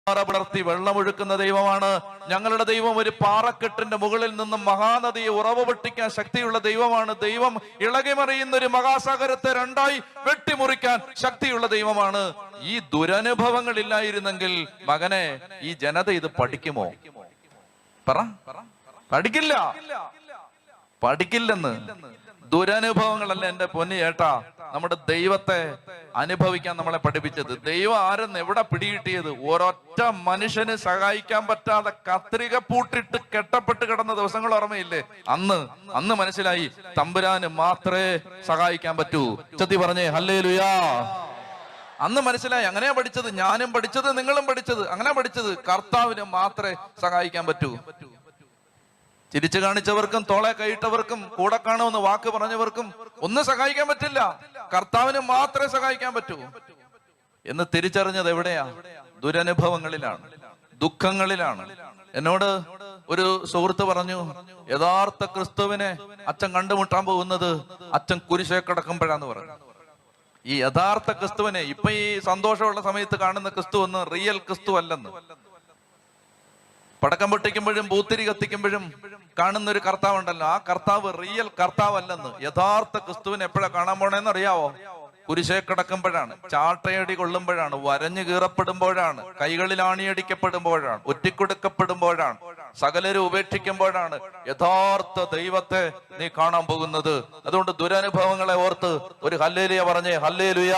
പുലർത്തി വെള്ളമൊഴുക്കുന്ന ദൈവമാണ് ഞങ്ങളുടെ ദൈവം. ഒരു പാറക്കെട്ടിന്റെ മുകളിൽ നിന്നും മഹാനദിയെ ഉറവ പൊട്ടിക്കാൻ ശക്തിയുള്ള ദൈവമാണ്. ദൈവം ഇളകിമറിയുന്ന ഒരു മഹാസാഗരത്തെ രണ്ടായി വെട്ടിമുറിക്കാൻ ശക്തിയുള്ള ദൈവമാണ്. ഈ ദുരനുഭവങ്ങൾ ഇല്ലായിരുന്നെങ്കിൽ മകനെ, ഈ ജനത ഇത് പഠിക്കുമോ? പഠിക്കില്ലെന്ന്. ദുരനുഭവങ്ങളല്ല എന്റെ പൊന്നി ഏട്ടാ നമ്മുടെ ദൈവത്തെ അനുഭവിക്കാൻ നമ്മളെ പഠിപ്പിച്ചത്. ദൈവം ആരെന്ന് എവിടെ പിടികിട്ടിയത്? ഒരൊറ്റ മനുഷ്യന് സഹായിക്കാൻ പറ്റാതെ കത്രിക പൂട്ടിട്ട് കെട്ടപ്പെട്ട് കിടന്ന ദിവസങ്ങൾ ഓർമ്മയില്ലേ? അന്ന് മനസ്സിലായി തമ്പുരാന് മാത്രമേ സഹായിക്കാൻ പറ്റൂ. ചത്തി പറഞ്ഞേ ഹല്ലേലൂയാ. അന്ന് മനസ്സിലായി. അങ്ങനെയാ പഠിച്ചത്, ഞാനും പഠിച്ചത്, നിങ്ങളും പഠിച്ചത്. അങ്ങനെ പഠിച്ചത് കർത്താവിന് മാത്രമേ സഹായിക്കാൻ പറ്റൂ. ചിരിച്ചു കാണിച്ചവർക്കും തോളെ കൈയിട്ടവർക്കും കൂടെ കാണുമെന്ന് വാക്ക് പറഞ്ഞവർക്കും ഒന്നും സഹായിക്കാൻ പറ്റില്ല. കർത്താവിന് മാത്രമേ സഹായിക്കാൻ പറ്റൂ എന്ന് തിരിച്ചറിഞ്ഞത് എവിടെയാ? ദുരനുഭവങ്ങളിലാണ്, ദുഃഖങ്ങളിലാണ്. എന്നോട് ഒരു സുഹൃത്ത് പറഞ്ഞു, യഥാർത്ഥ ക്രിസ്തുവിനെ അച്ഛൻ കണ്ടുമുട്ടാൻ പോകുന്നത് അച്ഛൻ കുരിശേ കിടക്കുമ്പോഴാന്ന് പറഞ്ഞു. ഈ യഥാർത്ഥ ക്രിസ്തുവിനെ ഇപ്പൊ ഈ സന്തോഷമുള്ള സമയത്ത് കാണുന്ന ക്രിസ്തു ഒന്നും റിയൽ ക്രിസ്തു അല്ലെന്ന്. പടക്കം പൊട്ടിക്കുമ്പോഴും പൂത്തിരി കത്തിക്കുമ്പോഴും കാണുന്ന ഒരു കർത്താവ് ഉണ്ടല്ലോ, ആ കർത്താവ് റിയൽ കർത്താവ് അല്ലെന്ന്. യഥാർത്ഥ ക്രിസ്തുവിനെ എപ്പോഴാ കാണാൻ പോണേന്ന് അറിയാവോ? കുരിശേ കിടക്കുമ്പോഴാണ്, ചാട്ടയടി കൊള്ളുമ്പോഴാണ്, വരഞ്ഞു കീറപ്പെടുമ്പോഴാണ്, കൈകളിൽ ആണിയടിക്കപ്പെടുമ്പോഴാണ്, ഒറ്റിക്കൊടുക്കപ്പെടുമ്പോഴാണ്, സകലരും ഉപേക്ഷിക്കുമ്പോഴാണ് യഥാർത്ഥ ദൈവത്തെ നീ കാണാൻ പോകുന്നത്. അതുകൊണ്ട് ദുരനുഭവങ്ങളെ ഓർത്ത് ഒരു ഹല്ലേലൂയ പറഞ്ഞേ. ഹല്ലേലൂയ.